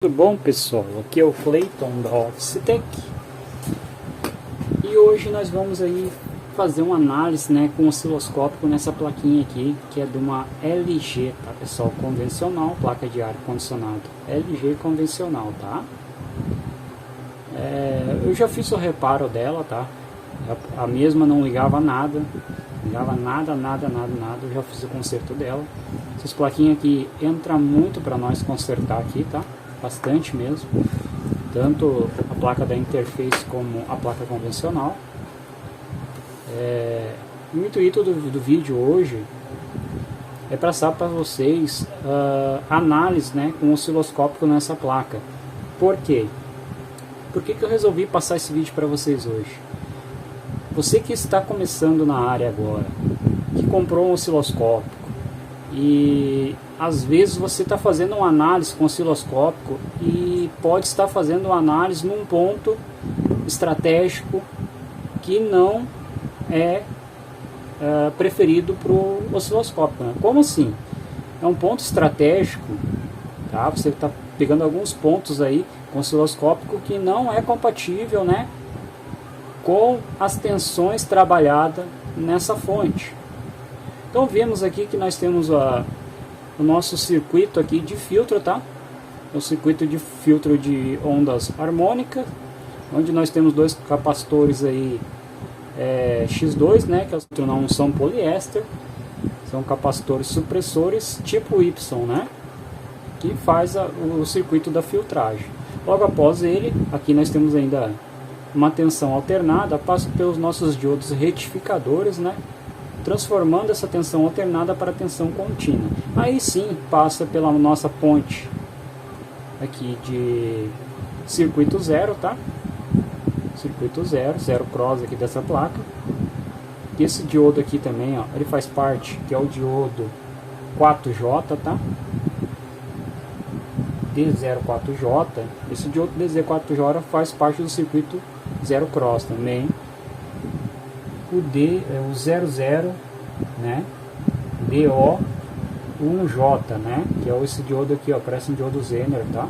Tudo bom, pessoal? Aqui é o Clayton da OfficeTech e hoje nós vamos aí fazer uma análise, né, com osciloscópio nessa plaquinha aqui, que é de uma LG, tá, pessoal? Convencional, placa de ar condicionado LG convencional, tá? Eu já fiz o reparo dela, tá? A mesma não ligava nada, nada, eu já fiz o conserto dela. Essas plaquinhas aqui entram muito para nós consertar aqui, tá? Bastante mesmo, tanto a placa da interface como a placa convencional. O intuito do vídeo hoje é passar para vocês análise, né, com osciloscópio nessa placa. Por quê? Por que eu resolvi passar esse vídeo para vocês hoje? Você que está começando na área agora, que comprou um osciloscópio e às vezes você está fazendo uma análise com osciloscópio e pode estar fazendo uma análise num ponto estratégico que não é preferido para o osciloscópio, né? Como assim? É um ponto estratégico, tá? Você está pegando alguns pontos aí com osciloscópio que não é compatível, né, com as tensões trabalhadas nessa fonte. Então vemos aqui que nós temos o nosso circuito aqui de filtro, tá? O circuito de filtro de ondas harmônicas, onde nós temos dois capacitores aí X2, né? Que não são poliéster, são capacitores supressores tipo Y, né? Que faz o circuito da filtragem. Logo após ele, aqui nós temos ainda uma tensão alternada, passa pelos nossos diodos retificadores, né? Transformando essa tensão alternada para tensão contínua. Aí sim passa pela nossa ponte aqui de circuito zero, tá? Circuito zero cross aqui dessa placa. E esse diodo aqui também, ó, ele faz parte, que é o diodo 4J, tá? D04J. Esse diodo DZ4J faz parte do circuito zero cross também. O D é o 00, né? DO1J, né? Que é esse diodo aqui, ó, parece um diodo Zener, tá?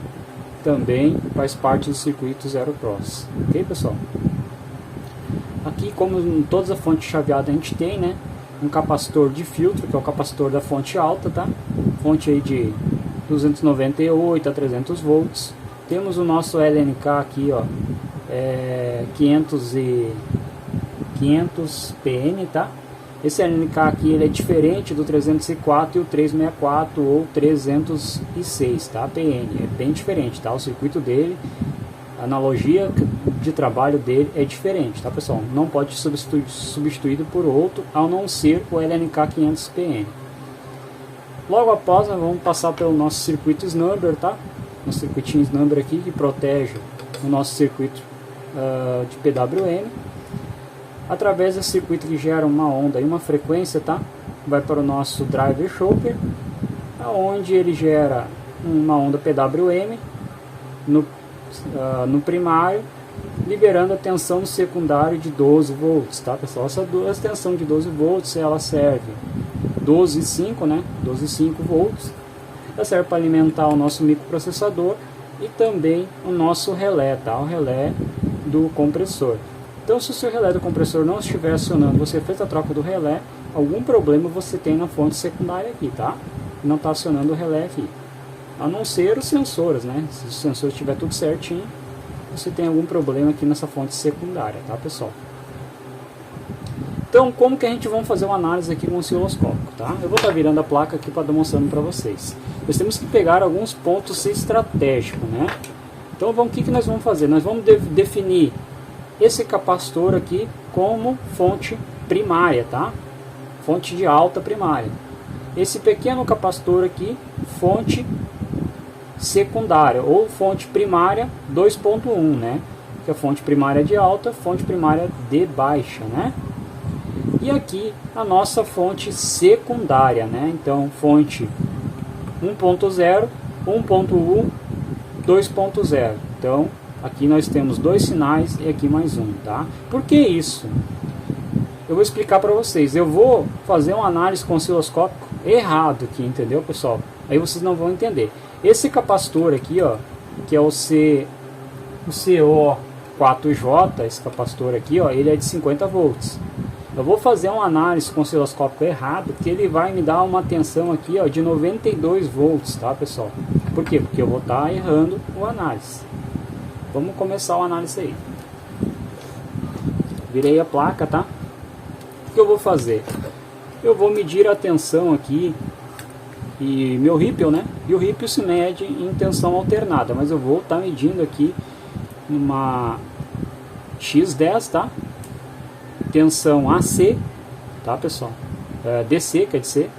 Também faz parte do circuito zero cross. Ok, pessoal? Aqui, como em todas as fontes chaveadas a gente tem, né, um capacitor de filtro, que é o capacitor da fonte alta, tá? Fonte aí de 298 a 300 volts. Temos o nosso LNK aqui, ó, 500 PN, tá? Esse LNK aqui ele é diferente do 304 e o 364 ou 306, tá? PN é bem diferente, tá? O circuito dele, a analogia de trabalho dele é diferente, tá, pessoal? Não pode ser substituído por outro, ao não ser o LNK 500 PN. Logo após, nós vamos passar pelo nosso circuito Snumber, tá? Um circuitinho Snumber aqui que protege o nosso circuito de PWM. Através desse circuito que gera uma onda e uma frequência, tá? Vai para o nosso driver chopper, onde ele gera uma onda PWM no primário, liberando a tensão no secundário de 12 volts, tá, pessoal? Essa tensão de 12 volts, ela serve 12,5, né? 12,5 volts. Ela serve para alimentar o nosso microprocessador e também o nosso relé, tá? O relé do compressor. Então, se o seu relé do compressor não estiver acionando, você fez a troca do relé, algum problema você tem na fonte secundária aqui, tá? Não está acionando o relé aqui. A não ser os sensores, né? Se o sensor estiver tudo certinho, você tem algum problema aqui nessa fonte secundária, tá, pessoal? Então, como que a gente vai fazer uma análise aqui com o osciloscópio, tá? Eu vou estar virando a placa aqui para demonstrando para vocês. Nós temos que pegar alguns pontos estratégicos, né? Então, o que nós vamos fazer? Nós vamos definir esse capacitor aqui como fonte primária, tá? Fonte de alta primária. Esse pequeno capacitor aqui, fonte secundária ou fonte primária 2.1, né? Que é a fonte primária de alta, fonte primária de baixa, né? E aqui a nossa fonte secundária, né? Então, fonte 1.0, 1.1, 2.0. Então, aqui nós temos dois sinais e aqui mais um, tá? Por que isso? Eu vou explicar para vocês. Eu vou fazer uma análise com osciloscópio errado aqui, entendeu, pessoal? Aí vocês não vão entender. Esse capacitor aqui, ó, que é o CO4J, esse capacitor aqui, ó, ele é de 50 volts. Eu vou fazer uma análise com o osciloscópio errado, que ele vai me dar uma tensão aqui, ó, de 92 volts, tá, pessoal? Por quê? Porque eu vou estar errando o análise. Vamos começar a análise aí. Virei a placa, tá? O que eu vou fazer? Eu vou medir a tensão aqui e meu Ripple, né? E o Ripple se mede em tensão alternada, mas eu vou estar medindo aqui uma X10, tá? Tensão AC, tá, pessoal? DC, quer dizer,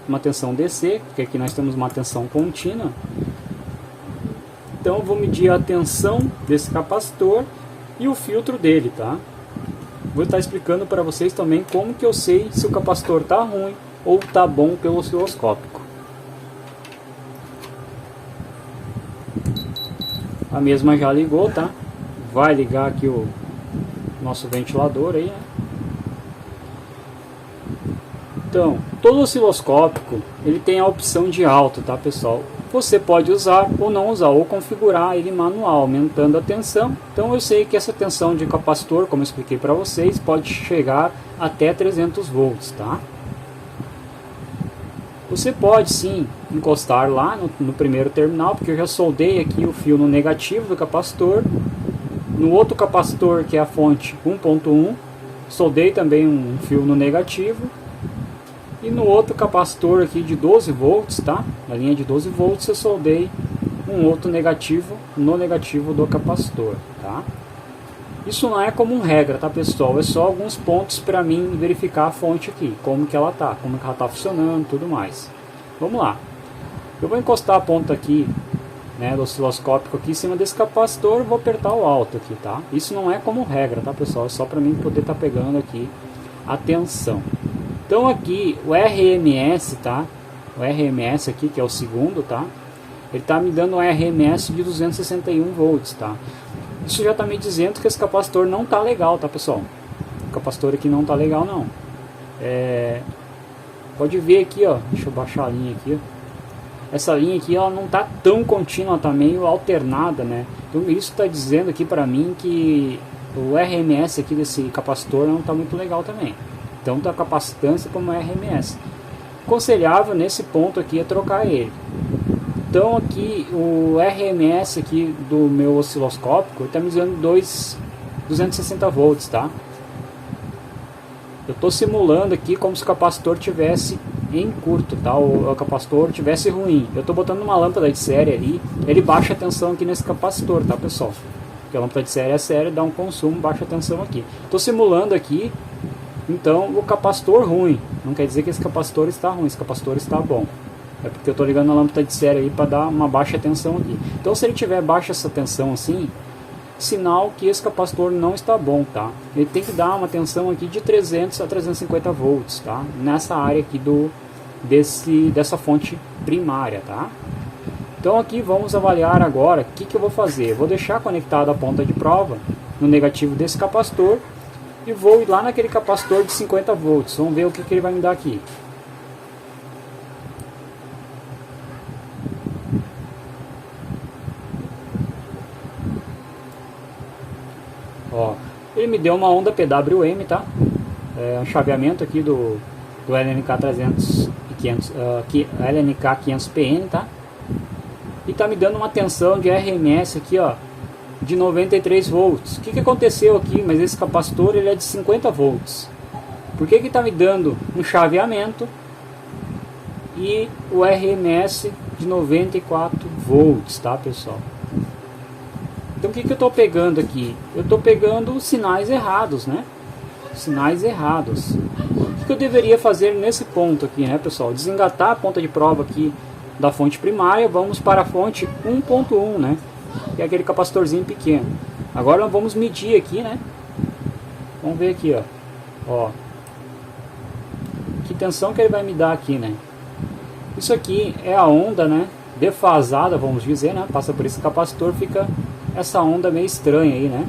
uma tensão DC, porque aqui nós temos uma tensão contínua. Então eu vou medir a tensão desse capacitor e o filtro dele, tá? Vou estar explicando para vocês também como que eu sei se o capacitor tá ruim ou tá bom pelo osciloscópio. A mesma já ligou, tá? Vai ligar aqui o nosso ventilador aí, né? Então, todo osciloscópio ele tem a opção de alto, tá, pessoal? Você pode usar ou não usar, ou configurar ele manual, aumentando a tensão. Então eu sei que essa tensão de capacitor, como eu expliquei para vocês, pode chegar até 300 volts, tá? Você pode sim encostar lá no primeiro terminal, porque eu já soldei aqui o fio no negativo do capacitor. No outro capacitor, que é a fonte 1.1, soldei também um fio no negativo. E no outro capacitor aqui de 12 volts, tá? Na linha de 12 volts eu soldei um outro negativo no negativo do capacitor, tá? Isso não é como regra, tá, pessoal? É só alguns pontos para mim verificar a fonte aqui, como que ela tá funcionando, tudo mais. Vamos lá. Eu vou encostar a ponta aqui, né, do osciloscópio aqui em cima desse capacitor, vou apertar o alto aqui, tá? Isso não é como regra, tá, pessoal? É só para mim poder estar pegando aqui a tensão. Então aqui o RMS, tá? O RMS aqui, que é o segundo, tá? Ele tá me dando um RMS de 261 volts, tá? Isso já tá me dizendo que esse capacitor não tá legal, tá, pessoal? O capacitor aqui não tá legal, não. Pode ver aqui, ó. Deixa eu baixar a linha aqui, ó. Essa linha aqui, ela não tá tão contínua, tá meio alternada, né? Então isso tá dizendo aqui pra mim que o RMS aqui desse capacitor não tá muito legal também. Tanto a capacitância como a RMS. Aconselhável nesse ponto aqui é trocar ele. Então aqui o RMS aqui do meu osciloscópio está me dando 260 volts, tá? Eu estou simulando aqui como se o capacitor tivesse em curto, tá? O capacitor tivesse ruim. Eu estou botando uma lâmpada de série ali, ele baixa a tensão aqui nesse capacitor, tá, pessoal? Porque a lâmpada de série é séria, dá um consumo, baixa a tensão aqui. Estou simulando aqui. Então o capacitor ruim, não quer dizer que esse capacitor está ruim, esse capacitor está bom. É porque eu estou ligando a lâmpada de série aí para dar uma baixa tensão aqui. Então se ele tiver baixa essa tensão assim, sinal que esse capacitor não está bom, tá? Ele tem que dar uma tensão aqui de 300 a 350 volts, tá? Nessa área aqui dessa fonte primária, tá? Então aqui vamos avaliar agora o que eu vou fazer. Eu vou deixar conectado a ponta de prova no negativo desse capacitor. E vou ir lá naquele capacitor de 50 volts. Vamos ver o que ele vai me dar aqui. Ó, ele me deu uma onda PWM, tá? Um chaveamento aqui do LNK 300 e 500, LNK 500PN, tá? E tá me dando uma tensão de RMS aqui, ó, de 93 volts. O que aconteceu aqui? Mas esse capacitor ele é de 50 volts. Por que está me dando um chaveamento e o RMS de 94 volts, tá, pessoal? Então o que eu estou pegando aqui? Eu estou pegando sinais errados, né? Sinais errados. O que eu deveria fazer nesse ponto aqui, né, pessoal? Desengatar a ponta de prova aqui da fonte primária. Vamos para a fonte 1.1, né? Que é aquele capacitorzinho pequeno. Agora vamos medir aqui, né? Vamos ver aqui, ó. Que tensão que ele vai me dar aqui, né? Isso aqui é a onda, né? Defasada, vamos dizer, né? Passa por esse capacitor, fica essa onda meio estranha aí, né?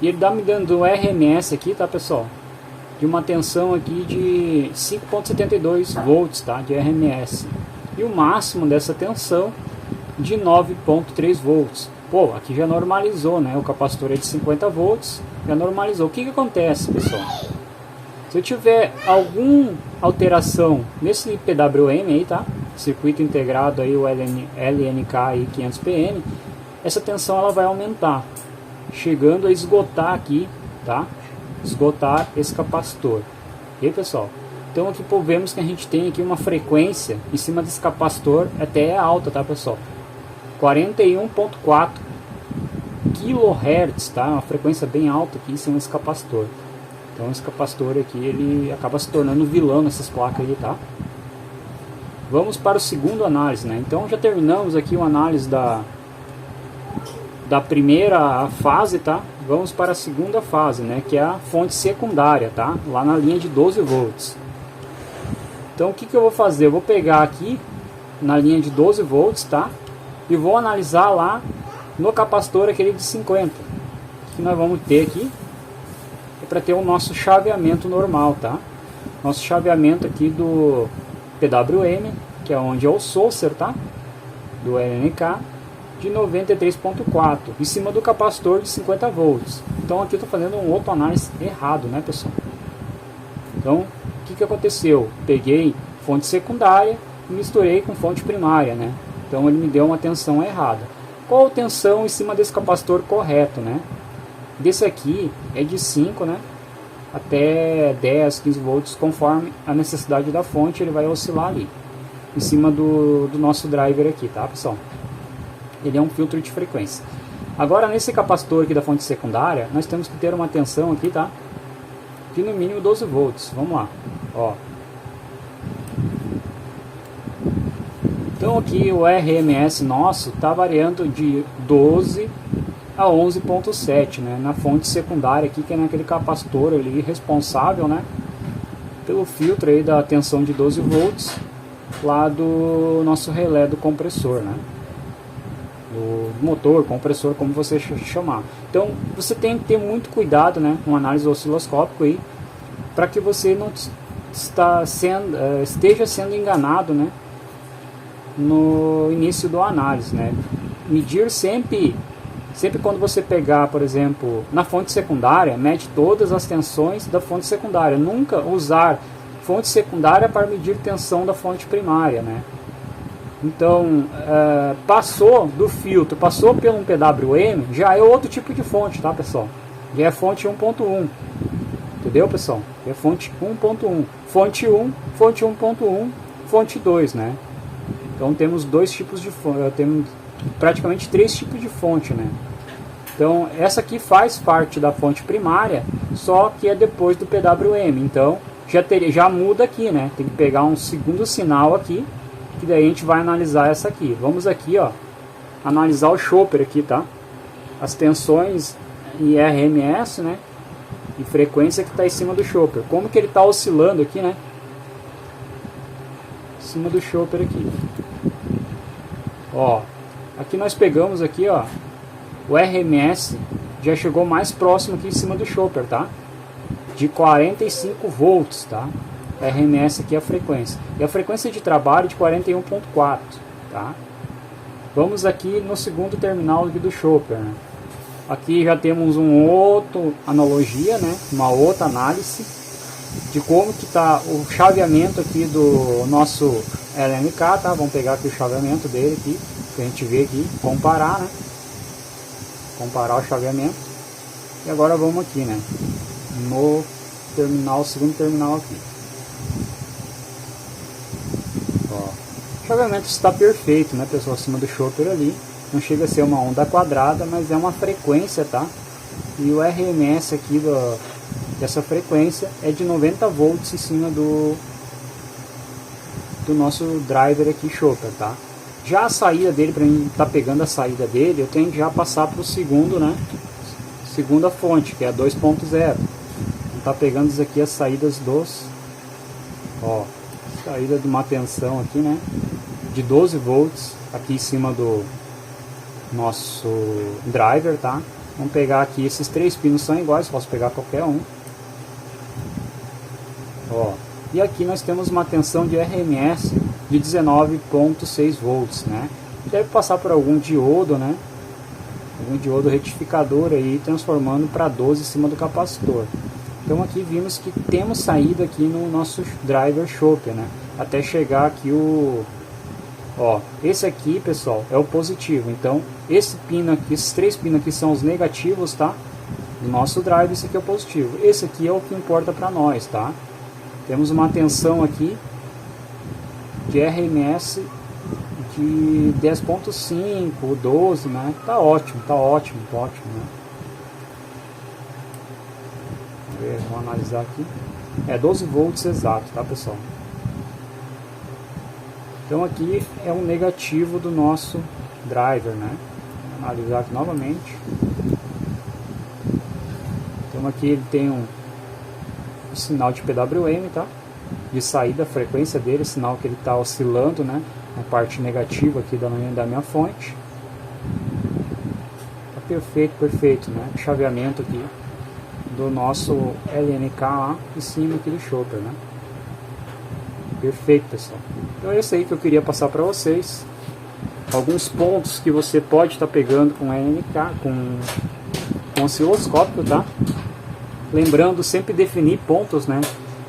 E ele me dando um RMS aqui, tá, pessoal? De uma tensão aqui de 5.72 volts, tá? De RMS. E o máximo dessa tensão de 9.3 volts. Pô, aqui já normalizou, né? O capacitor é de 50 volts, já normalizou. O que que acontece, pessoal? Se eu tiver alguma alteração nesse PWM aí, tá? Circuito integrado aí, o LNK aí 500 pm, essa tensão ela vai aumentar, chegando a esgotar aqui, tá? Esgotar esse capacitor. E aí, pessoal? Então aqui vemos que a gente tem aqui uma frequência em cima desse capacitor, até é alta, tá, pessoal? 41.4 kHz, tá? Uma frequência bem alta aqui em cima desse capacitor. Então esse capacitor aqui, ele acaba se tornando vilão nessas placas aí, tá? Vamos para o segundo análise, né? Então já terminamos aqui uma análise da primeira fase, tá? Vamos para a segunda fase, né? Que é a fonte secundária, tá? Lá na linha de 12 volts. Então o que eu vou fazer? Eu vou pegar aqui na linha de 12 volts, tá? E vou analisar lá no capacitor aquele de 50. O que nós vamos ter aqui é para ter o nosso chaveamento normal, tá? Nosso chaveamento aqui do PWM, que é onde é o saucer, tá? Do LNK, de 93.4, em cima do capacitor de 50 volts. Então aqui eu estou fazendo um outro análise errado, né, pessoal? Então, o que aconteceu? Peguei fonte secundária e misturei com fonte primária, né? Então ele me deu uma tensão errada. Qual a tensão em cima desse capacitor correto, né? Desse aqui é de 5, né? Até 10, 15 volts, conforme a necessidade da fonte, ele vai oscilar ali. Em cima do nosso driver aqui, tá, pessoal? Ele é um filtro de frequência. Agora, nesse capacitor aqui da fonte secundária, nós temos que ter uma tensão aqui, tá? De no mínimo 12 volts. Vamos lá. Ó. Então aqui o RMS nosso está variando de 12 a 11.7, né? Na fonte secundária aqui, que é naquele capacitor ali responsável, né? Pelo filtro aí da tensão de 12 volts lá do nosso relé do compressor, né? Do motor, compressor, como você chamar. Então você tem que ter muito cuidado, né, com análise osciloscópica aí, para que você não esteja sendo enganado, né, no início da análise, né? Medir sempre quando você pegar, por exemplo, na fonte secundária, mede todas as tensões da fonte secundária. Nunca usar fonte secundária para medir tensão da fonte primária, né? Então, passou do filtro, passou pelo um PWM, já é outro tipo de fonte, tá, pessoal? Já é fonte 1.1, entendeu, pessoal? É fonte 1.1, fonte 1, fonte 1.1, fonte 2, né? Então temos dois tipos de fonte, temos praticamente 3 tipos de fonte, né? Então essa aqui faz parte da fonte primária, só que é depois do PWM. Então já muda aqui, né? Tem que pegar um segundo sinal aqui, que daí a gente vai analisar essa aqui. Vamos aqui, ó, analisar o chopper aqui, tá? As tensões em RMS, né? E frequência que está em cima do chopper. Como que ele está oscilando aqui, né? Em cima do chopper aqui. Ó, aqui nós pegamos aqui, ó, o RMS já chegou mais próximo aqui em cima do chopper, tá? De 45 volts, tá? RMS aqui é a frequência. E a frequência de trabalho de 41.4, tá? Vamos aqui no segundo terminal aqui do chopper, né? Aqui já temos um outro analogia, né? Uma outra análise de como que tá o chaveamento aqui do nosso LNK, tá? Vamos pegar aqui o chaveamento dele aqui, pra gente ver aqui, comparar, né? Comparar o chaveamento. E agora vamos aqui, né? No terminal, segundo terminal aqui. Ó, o chaveamento está perfeito, né, pessoal? Acima do chopper ali. Não chega a ser uma onda quadrada, mas é uma frequência, tá? E o RMS aqui dessa frequência é de 90 volts em cima do nosso driver aqui, chopper, tá? Já a saída dele, para mim estar pegando a saída dele, eu tenho que já passar para o segundo, né? Segunda fonte, que é a 2.0. Tá pegando isso aqui, as saídas dos... Ó, saída de uma tensão aqui, né? De 12 volts aqui em cima do nosso driver, tá? Vamos pegar aqui, esses 3 pinos são iguais, posso pegar qualquer um. Ó, e aqui nós temos uma tensão de RMS de 19.6 volts, né? deve passar por algum diodo, né? Algum diodo retificador aí, transformando para 12 em cima do capacitor. Então aqui vimos que temos saída aqui no nosso driver chopper, né? Até chegar aqui ó, esse aqui, pessoal, é o positivo. Então esse pino aqui, esses 3 pinos aqui são os negativos, tá? Do nosso drive, esse aqui é o positivo. Esse aqui é o que importa para nós, tá? Temos uma tensão aqui de RMS de 10.5, 12, né? Tá ótimo, tá ótimo, tá ótimo, né? Vamos analisar aqui. É 12 volts exato, tá, pessoal? Então aqui é um negativo do nosso driver, né? Vamos analisar aqui novamente. Então aqui ele tem um sinal de PWM, tá? De saída, a frequência dele, sinal que ele está oscilando, né? Na parte negativa aqui da minha fonte. Tá perfeito, perfeito, né? Chaveamento aqui do nosso LNK em cima aqui do chopper, né? Perfeito, pessoal. Então é isso aí que eu queria passar para vocês. Alguns pontos que você pode estar pegando com LNK, com osciloscópio, tá? Lembrando sempre definir pontos, né?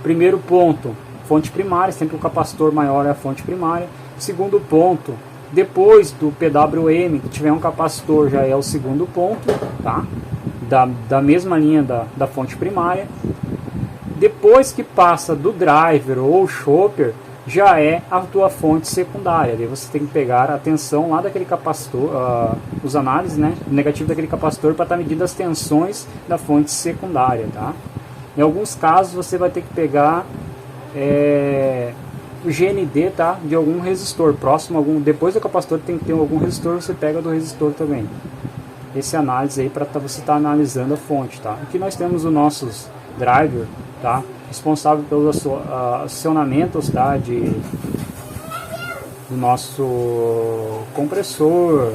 Primeiro ponto, fonte primária, sempre o capacitor maior é a fonte primária. Segundo ponto, depois do PWM, que tiver um capacitor, já é o segundo ponto, tá? Da mesma linha da fonte primária. Depois que passa do driver ou chopper, já é a tua fonte secundária. Daí você tem que pegar a tensão lá daquele capacitor, os análises, né, negativo daquele capacitor, para estar medindo as tensões da fonte secundária, tá? Em alguns casos você vai ter que pegar o GND, tá, de algum resistor próximo, depois do capacitor tem que ter algum resistor, você pega do resistor também. Esse análise aí para você estar analisando a fonte, tá? Aqui nós temos os nossos driver, tá? Responsável pelos acionamentos, tá? Do nosso compressor,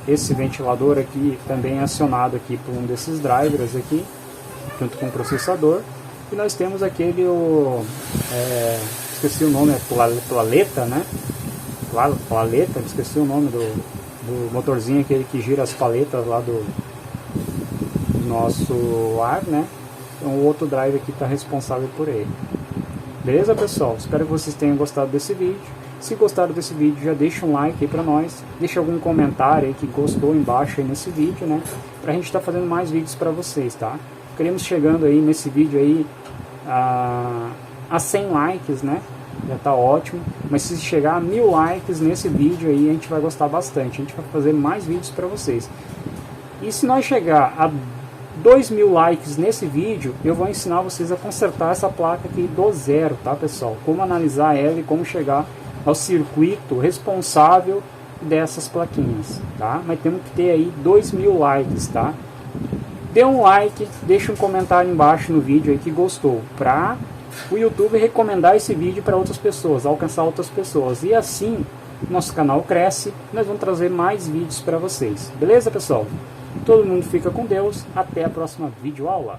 esse ventilador aqui também é acionado aqui por um desses drivers aqui, junto com o processador. E nós temos aquele, esqueci o nome, é Paleta, né? Paleta, esqueci o nome do motorzinho, aquele que gira as paletas lá do nosso ar, né? Então o outro drive aqui está responsável por ele. Beleza, pessoal? Espero que vocês tenham gostado desse vídeo. Se gostaram desse vídeo, já deixa um like aí pra nós. Deixa algum comentário aí que gostou embaixo aí nesse vídeo, né? Pra gente estar fazendo mais vídeos pra vocês, tá? Queremos chegando aí nesse vídeo aí a 100 likes, né? Já tá ótimo. Mas se chegar a 1000 likes nesse vídeo aí, a gente vai gostar bastante. A gente vai fazer mais vídeos pra vocês. E se nós chegar a 2000 likes nesse vídeo, eu vou ensinar vocês a consertar essa placa aqui do zero, tá, pessoal? Como analisar ela e como chegar ao circuito responsável dessas plaquinhas, tá? Mas temos que ter aí 2000 likes, tá? Dê um like, deixa um comentário embaixo no vídeo aí que gostou, pra o YouTube recomendar esse vídeo para outras pessoas, alcançar outras pessoas. E assim, nosso canal cresce, nós vamos trazer mais vídeos para vocês. Beleza, pessoal? Todo mundo fica com Deus, até a próxima videoaula.